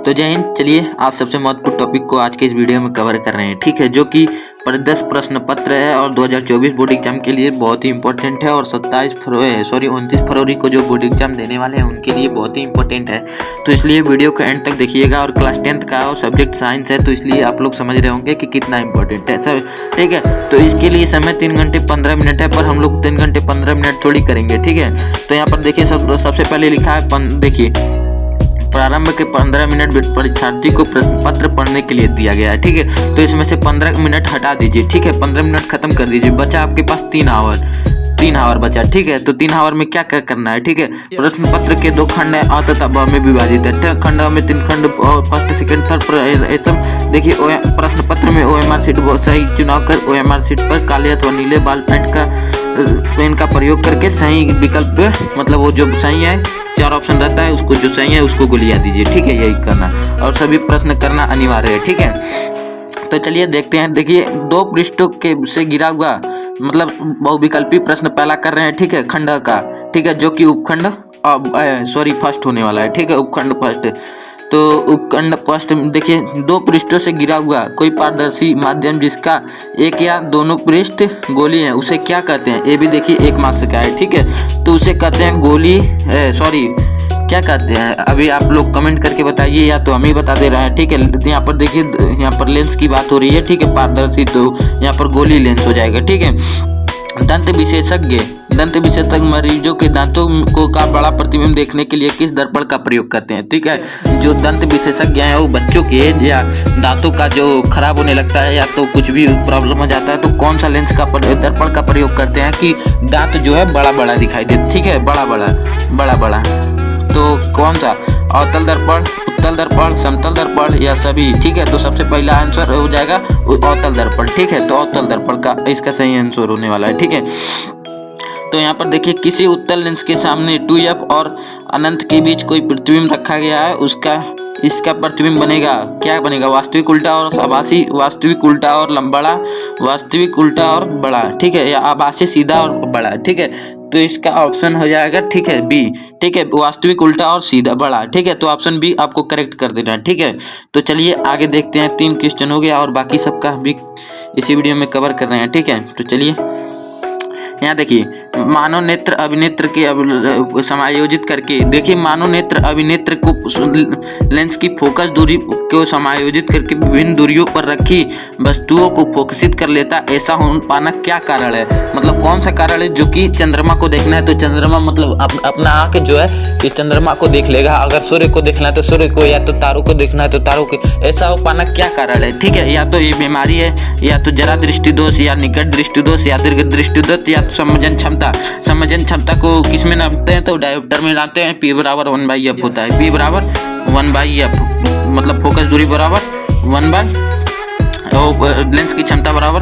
तो जय हिंद। चलिए आज सबसे महत्वपूर्ण टॉपिक को आज के इस वीडियो में कवर कर रहे हैं, ठीक है, जो कि 10 प्रश्न पत्र है और 2024 बोर्ड एग्जाम के लिए बहुत ही इंपॉर्टेंट है और 29 फरवरी को जो बोर्ड एग्जाम देने वाले हैं उनके लिए बहुत ही इंपॉर्टेंट है। तो इसलिए वीडियो को एंड तक देखिएगा और क्लास 10th का और सब्जेक्ट साइंस है, तो इसलिए आप लोग समझ रहे होंगे कि कितना इंपॉर्टेंट है सर, ठीक है। तो इसके लिए समय 3 घंटे 15 मिनट है, पर हम लोग 3 घंटे 15 मिनट थोड़ी करेंगे, ठीक है। तो यहाँ पर देखिए सबसे पहले लिखा है, देखिए प्रारंभ के 15 मिनट परीक्षार्थी को प्रश्न पत्र पढ़ने के लिए दिया गया है, ठीक है। तो इसमें से 15 मिनट हटा दीजिए, ठीक है, 15 मिनट खत्म कर दीजिए, बचा आपके पास 3 आवर बचा, ठीक है। तो 3 आवर में क्या क्या करना है, ठीक है। प्रश्न पत्र के 2 खंड है अ तथा ब में विभाजित है, खंड में 3 खंड फर्स्ट सेकंड थर्ड। देखिए प्रश्न पत्र में OMR सीट सही चुनाव कर OMR सीट पर काले अथवा नीले बाल पेन का प्रयोग करके सही विकल्प मतलब वो जो सही है 4 ऑप्शन रहता है उसको जो सही है उसको गोलियां दीजिए, ठीक है। यही करना और सभी प्रश्न करना अनिवार्य है, ठीक है। तो चलिए देखते हैं। देखिए 2 पृष्ठों के से गिरा हुआ मतलब बहुविकल्पी प्रश्न पहला कर रहे हैं, ठीक है, खंड का, ठीक है, जो कि उपखंड फर्स्ट होने वाला है, ठीक है, उपखंड फर्स्ट। तो उपखंड फर्स्ट देखिए 2 पृष्ठों से गिरा हुआ कोई पारदर्शी माध्यम जिसका एक या दोनों पृष्ठ गोली है उसे क्या कहते हैं। ये भी देखिए 1 मार्क्स का है, ठीक है। तो उसे कहते हैं गोली क्या कहते हैं, अभी आप लोग कमेंट करके बताइए या तो हम ही बता दे रहे हैं, ठीक है। यहाँ पर देखिए यहाँ पर लेंस की बात हो रही है, ठीक है, पारदर्शी, तो यहाँ पर गोली लेंस हो जाएगा, ठीक है। दंत विशेषज्ञ मरीजों के दांतों को का बड़ा प्रतिबिंब देखने के लिए किस दर्पण का प्रयोग करते हैं, ठीक है। जो दंत विशेषज्ञ हैं वो बच्चों के या दांतों का जो खराब होने लगता है या तो कुछ भी प्रॉब्लम हो जाता है तो कौन सा लेंस का दर्पण का प्रयोग करते हैं कि दांत जो है बड़ा बड़ा दिखाई दे, ठीक है, बड़ा बड़ा। तो कौन सा, अवतल दर्पण, उत्तल दर्पण, समतल दर्पण या सभी, ठीक है। तो सबसे पहला आंसर हो जाएगा अवतल दर्पण, ठीक है। तो अवतल दर्पण का इसका सही आंसर होने वाला है, ठीक है। तो यहाँ पर देखिए किसी उत्तल लेंस के सामने 2f और अनंत के बीच कोई प्रतिबिंब रखा गया है, इसका प्रतिबिंब बनेगा, क्या बनेगा, वास्तविक उल्टा और आभासी, वास्तविक उल्टा और बड़ा, वास्तविक उल्टा और बड़ा, ठीक है, या आभासी सीधा और बड़ा, ठीक है। तो इसका ऑप्शन हो जाएगा, ठीक है, बी, ठीक है, वास्तविक उल्टा और सीधा बड़ा, ठीक है। तो ऑप्शन बी आपको करेक्ट कर देना है, ठीक है। तो चलिए आगे देखते हैं। 3 क्वेश्चन हो गया और बाकी सबका भी इसी वीडियो में कवर कर रहे हैं, ठीक है। तो चलिए यहाँ देखिए मानव नेत्र अभिनेत्र के समायोजित करके, देखिए मानव नेत्र अभिनेत्र को लेंस की फोकस दूरी को समायोजित करके विभिन्न दूरियों पर रखी वस्तुओं को फोकसित कर लेता, ऐसा हो पाना क्या कारण है, मतलब कौन सा कारण है। जो कि चंद्रमा को देखना है तो चंद्रमा मतलब अपना आँख जो है कि चंद्रमा को देख लेगा, अगर सूर्य को देखना है तो सूर्य को, या तो तारों को देखना है तो तारों को, ऐसा हो पाना क्या कारण है, ठीक है। या तो ये बीमारी है, या तो जरा दृष्टि दोष, या निकट दृष्टि दोष, या दीर्घ दृष्टि दोष, या समझन क्षमता को किस में नापते हैं तो डायोप्टर में नापते हैं। P बराबर 1/f होता है, P बराबर 1/f मतलब फोकस दूरी बराबर 1/, लेंस की क्षमता बराबर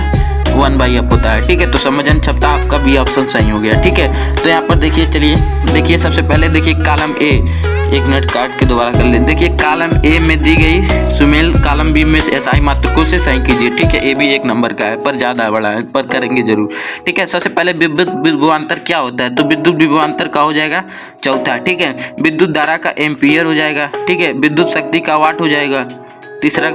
1/f होता है, ठीक है। तो समझन क्षमता आपका बी ऑप्शन सही हो गया, ठीक है। तो यहाँ पर देखिए, चलिए देखिए सबसे पहले देखिए कॉलम ए, 1 मिनट काट के दोबारा कर ले। देखिए कॉलम ए में दी गई सुमेल कॉलम बी में SI मात्रकों से सही कीजिए, ठीक है। ए भी 1 नंबर का है पर ज़्यादा बड़ा है, पर करेंगे जरूर, ठीक है। सबसे पहले विद्युत विभवांतर क्या होता है, तो विद्युत विभवांतर का हो जाएगा चौथा, ठीक है। विद्युत धारा का एम्पियर हो जाएगा, ठीक है। विद्युत शक्ति का वाट हो जाएगा,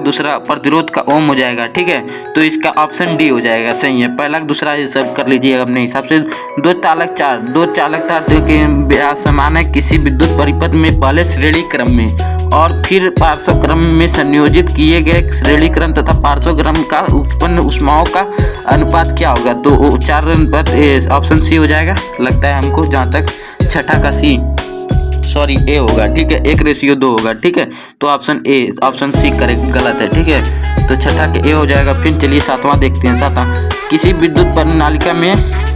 दूसरा प्रतिरोध का ओम हो जाएगा, ठीक है। तो इसका ऑप्शन डी हो जाएगा, सही है। पहला दूसरा ये सब कर लीजिए अपने हिसाब से। दो चालकता के व्यास समान है किसी विद्युत परिपथ में पहले श्रेणी क्रम में और फिर पार्श्व क्रम में संयोजित किए गए श्रेणी क्रम तथा पार्श्व क्रम का उत्पन्न ऊष्माओं का अनुपात क्या होगा, तो 4 अनुपात, ऑप्शन सी हो जाएगा लगता है हमको, जहाँ तक छठा का ए होगा, ठीक है। 1:2 होगा, ठीक है। तो ऑप्शन सी करेक्ट गलत है, ठीक है। तो छठा के ए हो जाएगा। फिर चलिए 7वां देखते हैं। 7वां किसी विद्युत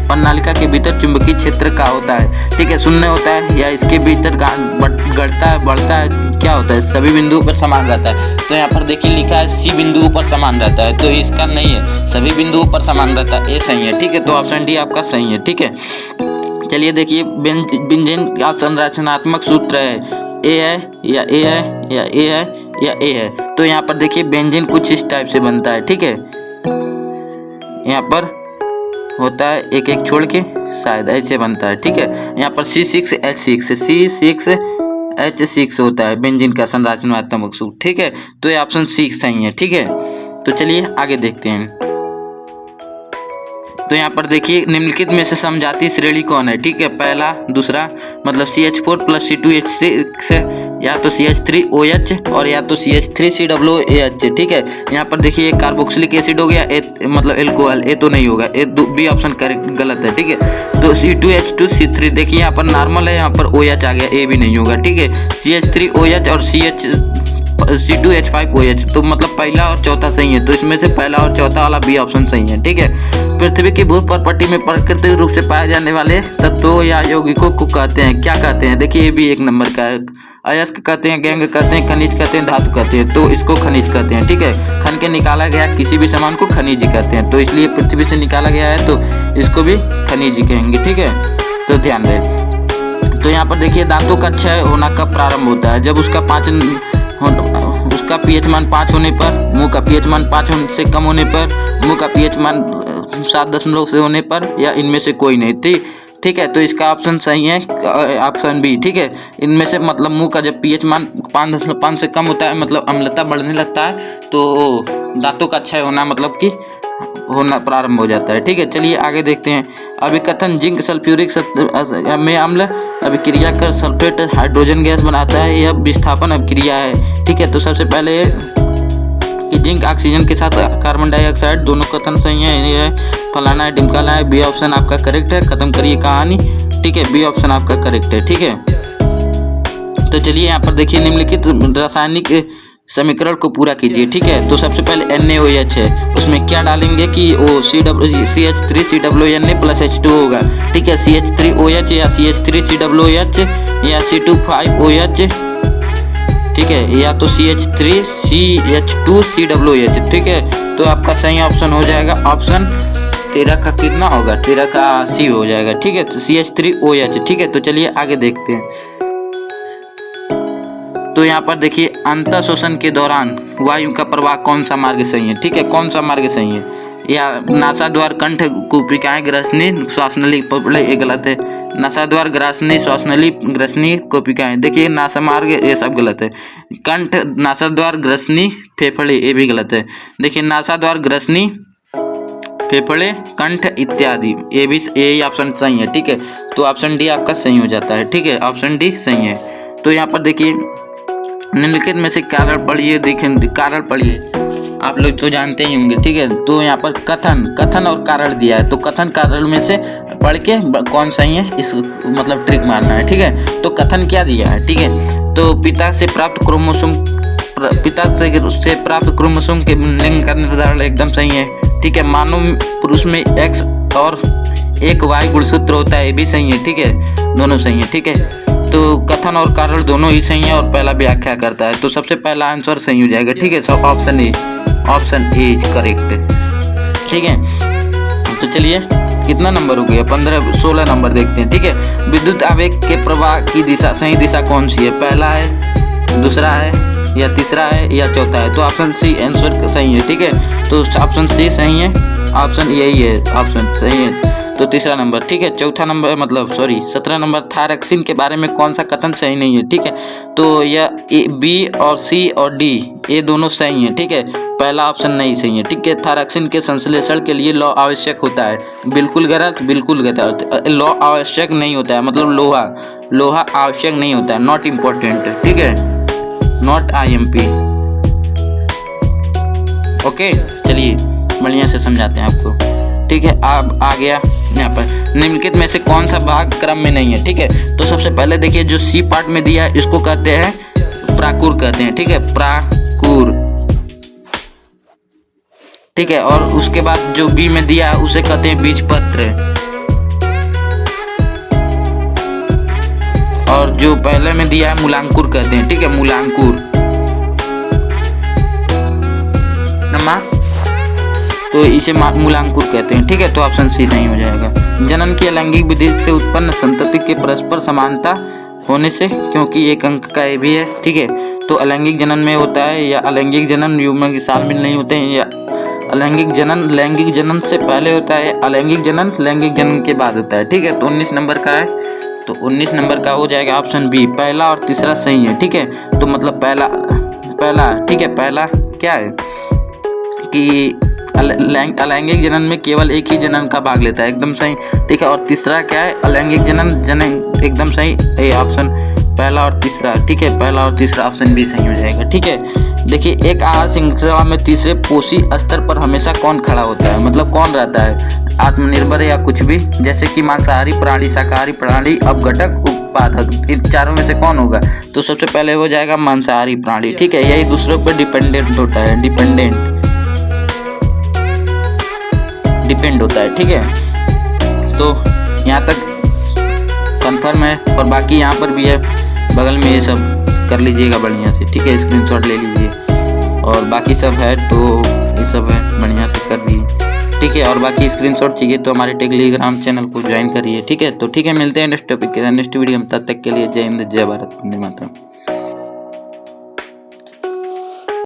प्रणालिका के भीतर चुंबकीय क्षेत्र का होता है, ठीक है, शून्य होता है या इसके भीतर बढ़ता है, क्या होता है, सभी बिंदुओं पर समान रहता है। तो यहाँ पर देखिए लिखा है सी बिंदुओं पर समान रहता है, तो इसका नहीं है, सभी बिंदुओं पर समान रहता है, ए सही है, ठीक है। तो ऑप्शन डी आपका सही है, ठीक है। चलिए देखिए बेंजीन का संरचनात्मक सूत्र है, ए है या ए है या ए है या ए है। तो यहाँ पर देखिए बेंजीन कुछ इस टाइप से बनता है, ठीक है। यहाँ पर होता है एक छोड़ के शायद ऐसे बनता है, ठीक है। यहाँ पर C6H6 H6 होता है बेंजीन का संरचनात्मक सूत्र। ठीक है, तो ये ऑप्शन सी सही है। ठीक है, तो चलिए आगे देखते हैं। तो यहाँ पर देखिए निम्नलिखित में से समजातीय श्रेणी कौन है। ठीक है, पहला दूसरा मतलब CH4 + C2H6 या तो CH3OH और या तो CH3COOH। ठीक है, यहाँ पर देखिए कार्बोक्सिलिक एसिड हो गया, मतलब एल्कोहल, ए तो नहीं होगा, ए बी ऑप्शन करेक्ट गलत है। ठीक है, तो C2H2 C3 देखिए यहाँ पर नॉर्मल है, यहाँ पर OH आ गया, ए भी नहीं होगा। ठीक है, CH3OH और C2H5OH, तो मतलब पहला और चौथा सही है, तो इसमें से पहला और चौथा वाला बी ऑप्शन सही है। ठीक है, पृथ्वी की भू परपट्टी में प्राकृतिक रूप से पाए जाने वाले तत्वों या यौगिकों को कहते हैं, क्या कहते हैं? देखिए ये भी एक नंबर का है। अयस्क कहते हैं, गैंग कहते हैं, खनिज कहते हैं, धातु कहते हैं, तो इसको खनिज कहते हैं। ठीक है, खन के निकाला गया किसी भी सामान को खनिज ही कहते हैं, तो इसलिए पृथ्वी से निकाला गया है तो इसको भी खनिज ही कहेंगे। ठीक है, तो ध्यान दें। तो यहाँ पर देखिए दांतों का क्षय होना कब प्रारंभ होता है? जब उसका उसका pH मान 5 होने पर, मुंह का pH मान 5 से कम होने पर, मुंह का pH मान 7 से होने पर, या इनमें से कोई नहीं। ठीक है, तो इसका ऑप्शन सही है ऑप्शन बी। ठीक है, इनमें से मतलब मुंह का जब pH मान 5.5 से कम होता है, मतलब अम्लता बढ़ने लगता है, तो दांतों का क्षय होना मतलब कि होना प्रारंभ हो जाता है। ठीक है, चलिए आगे देखते हैं। अभिकथन जिंक सल्फ्यूरिक में अम्ल अभिक्रिया कर सल्फेट हाइड्रोजन गैस बनाता है, यह विस्थापन अभिक्रिया है। ठीक है, तो सबसे पहले कि जिंक ऑक्सीजन के साथ कार्बन डाइऑक्साइड, दोनों कथन सही है, ये फलाना है ढिमकाना है, बी ऑप्शन आपका करेक्ट है। खत्म करिए कहानी। ठीक है, बी ऑप्शन आपका करेक्ट है। ठीक है, तो चलिए यहाँ पर देखिए निम्नलिखित रासायनिक समीकरण को पूरा कीजिए। ठीक है, तो सबसे पहले NaOH है, उसमें क्या डालेंगे कि वो CH3COONA + H2 होगा। ठीक है, CH3OH या CH3COOH या C2H5OH। ठीक है, या तो CH3CH2COOH। ठीक है, तो आपका सही ऑप्शन हो जाएगा ऑप्शन 13 का कितना होगा? 13 का C हो जाएगा। ठीक है, तो CH3OH। ठीक है, तो चलिए आगे देखते हैं। तो यहाँ पर देखिए अंतः शोषण के दौरान वायु का प्रवाह कौन सा मार्ग सही है? ठीक है, कौन सा मार्ग सही है? या नासाद्वार कंठ कोशिकाएं ग्रसनी श्वासनली, ये गलत है। नासाद्वार ग्रासनी श्वासनली ग्रसनी कोशिकाएं, देखिए नासा मार्ग ये सब गलत है। कंठ नासाद्वार ग्रसनी फेफड़े, ये भी गलत है। देखिए नासाद्वार ग्रसनी फेफड़े कंठ इत्यादि, ये भी यही ऑप्शन सही है। ठीक है, तो ऑप्शन डी आपका सही हो जाता है। ठीक है, ऑप्शन डी सही है। तो यहाँ पर देखिए निम्नलिखित में से कारण पढ़िए, देखें कारण पढ़िए, आप लोग तो जानते ही होंगे। ठीक है, तो यहाँ पर कथन और कारण दिया है, तो कथन कारण में से पढ़ के कौन सही है इस मतलब ट्रिक मारना है। ठीक है, तो कथन क्या दिया है? ठीक है, तो पिता से प्राप्त क्रोमोसोम के लिंग का निर्धारण एकदम सही है। ठीक है, मानव पुरुष में X और एक Y गुणसूत्र होता है, ये भी सही है। ठीक है, दोनों सही है। ठीक है, तो कथन और कारण दोनों ही सही है और पहला व्याख्या करता है, तो सबसे पहला आंसर सही हो जाएगा। ठीक है, सब ऑप्शन ए इज करेक्ट। ठीक है, तो चलिए कितना नंबर हो गया? 16 नंबर देखते हैं। ठीक है, विद्युत आवेग के प्रवाह की दिशा, सही दिशा कौन सी है? पहला है, दूसरा है, या तीसरा है, या चौथा है? तो ऑप्शन सी आंसर सही है। ठीक है, तो ऑप्शन सी सही है, ऑप्शन यही है, ऑप्शन सही है, तो तीसरा नंबर। ठीक है, चौथा नंबर मतलब 17 नंबर थायरॉक्सिन के बारे में कौन सा कथन सही नहीं है? ठीक है, तो यह बी और सी और डी ये दोनों सही हैं। ठीक है, पहला ऑप्शन नहीं सही है। ठीक है, थायरॉक्सिन के संश्लेषण के लिए लौ आवश्यक होता है, बिल्कुल गलत, बिल्कुल गलत। लौ आवश्यक नहीं होता है, मतलब लोहा आवश्यक नहीं होता है, नॉट इम्पोर्टेंट। ठीक है, नॉट IMP। ओके, चलिए बढ़िया से समझाते हैं आपको। ठीक है, अब आ गया यहाँ पर निम्नलिखित में से कौन सा भाग क्रम में नहीं है? ठीक है, तो सबसे पहले देखिए जो सी पार्ट में दिया है इसको कहते हैं प्राकुर कहते हैं। ठीक है, प्राकुर। ठीक है, और उसके बाद जो बी में दिया है उसे कहते हैं बीजपत्र, और जो पहले में दिया है मूलांकुर कहते हैं। ठीक है, मूलांकुर नमा, तो इसे मूलांकुर कहते हैं। ठीक है, तो ऑप्शन सी सही हो जाएगा। जनन की अलैंगिक विधि से उत्पन्न संतति के परस्पर समानता होने से, क्योंकि एक अंक का ये भी है। ठीक है, तो अलैंगिक जनन में होता है, या अलैंगिक जनन युग्म शामिल नहीं होते हैं, या अलैंगिक जनन लैंगिक जनन से पहले होता है, अलैंगिक जनन लैंगिक जनन के बाद होता है। ठीक है, तो 19 नंबर का है, तो 19 नंबर का हो जाएगा ऑप्शन बी, पहला और तीसरा सही है। ठीक है, तो मतलब पहला ठीक है, पहला क्या है कि अलैंगिक जनन में केवल एक ही जनन का भाग लेता है, एकदम सही। ठीक है, और तीसरा क्या है, अलैंगिक जनन एकदम सही, ये ऑप्शन पहला और तीसरा। ठीक है, पहला और तीसरा ऑप्शन भी सही हो जाएगा। ठीक है, देखिए एक आहार श्रृंखला में तीसरे पोषी स्तर पर हमेशा कौन खड़ा होता है, मतलब कौन रहता है, आत्मनिर्भर या कुछ भी, जैसे कि मांसाहारी प्राणी, शाकाहारी प्राणी, अपघटक, उत्पादक, इन चारों में से कौन होगा? तो सबसे पहले हो जाएगा मांसाहारी प्राणी। ठीक है, यही दूसरों पर डिपेंडेंट होता है, डिपेंड होता है। ठीक है, तो यहाँ तक कंफर्म है, और बाकी यहाँ पर भी है बगल में, ये सब कर लीजिएगा बढ़िया से। ठीक है, स्क्रीनशॉट ले लीजिए, और बाकी सब है तो ये सब है, बढ़िया से कर लीजिए। ठीक है, और बाकी स्क्रीनशॉट चाहिए तो हमारे टेलीग्राम चैनल को ज्वाइन करिए। ठीक है, तो ठीक है, मिलते हैं नेक्स्ट टॉपिक के नेक्स्ट वीडियो में, तब तक के लिए जय हिंद, जय भारत, वंदे मातरम।